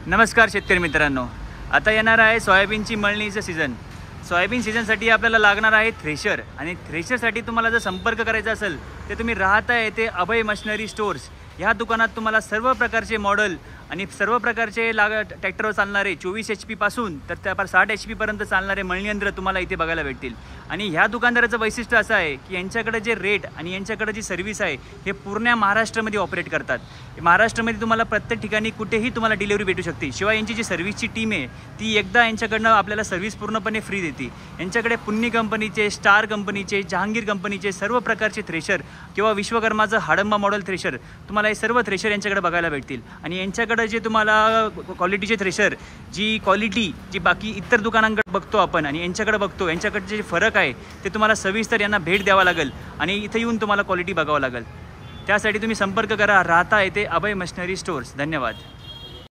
नमस्कार शेतकरी मित्रांनो, आता येणार आहे सोयाबीनची मळणीचं सीझन। सोयाबीन सीझनसाठी आपल्याला लागणार आहे थ्रेशर आणि थ्रेशरसाठी तुम्हाला जर संपर्क करायचा असेल तर तुम्ही राहता येथे अभय मशिनरी स्टोर्स ह्या दुकानात तुम्हाला सर्व प्रकारचे मॉडेल आणि सर्व प्रकारचे ट्रॅक्टरवर चालणारे 24 HP पासून तर त्या 60 HP पर्यंत चालणारे मळणी यंत्र तुम्हाला इथे बघायला भेटतील। आणि ह्या दुकानदाराचं वैशिष्ट्य असं आहे की यांच्याकडे जे रेट आणि यांच्याकडे जी सर्व्हिस आहे हे पूर्ण महाराष्ट्रामध्ये ऑपरेट करतात। महाराष्ट्रामध्ये तुम्हाला प्रत्येक ठिकाणी कुठेही तुम्हाला डिलिव्हरी भेटू शकते। शिवाय यांची जी सर्व्हिसची टीम आहे ती एकदा यांच्याकडनं आपल्याला सर्व्हिस पूर्णपणे फ्री देते। यांच्याकडे पुन्नी कंपनीचे, स्टार कंपनीचे, जहांगीर कंपनीचे सर्व प्रकारचे थ्रेशर किंवा विश्वकर्माचं हाडंबा मॉडेल थ्रेशर तुम्हाला हे सर्व थ्रेशर यांच्याकडे बघायला भेटतील। आणि यांच्याकडे जे तुम्हाला क्वालिटीचे थ्रेशर जी क्वालिटी जी बाकी इतर दुकानांकडे बघतो आपण आणि यांच्याकडे बघतो यांच्याकडे जे फरक आहे ते तुम्हाला सविस्तर यांना भेट द्यावा लागेल आणि इथे येऊन तुम्हाला क्वालिटी बघावं लागेल। त्यासाठी तुम्ही संपर्क करा, राहता येथे अभय मशिनरी स्टोर्स। धन्यवाद।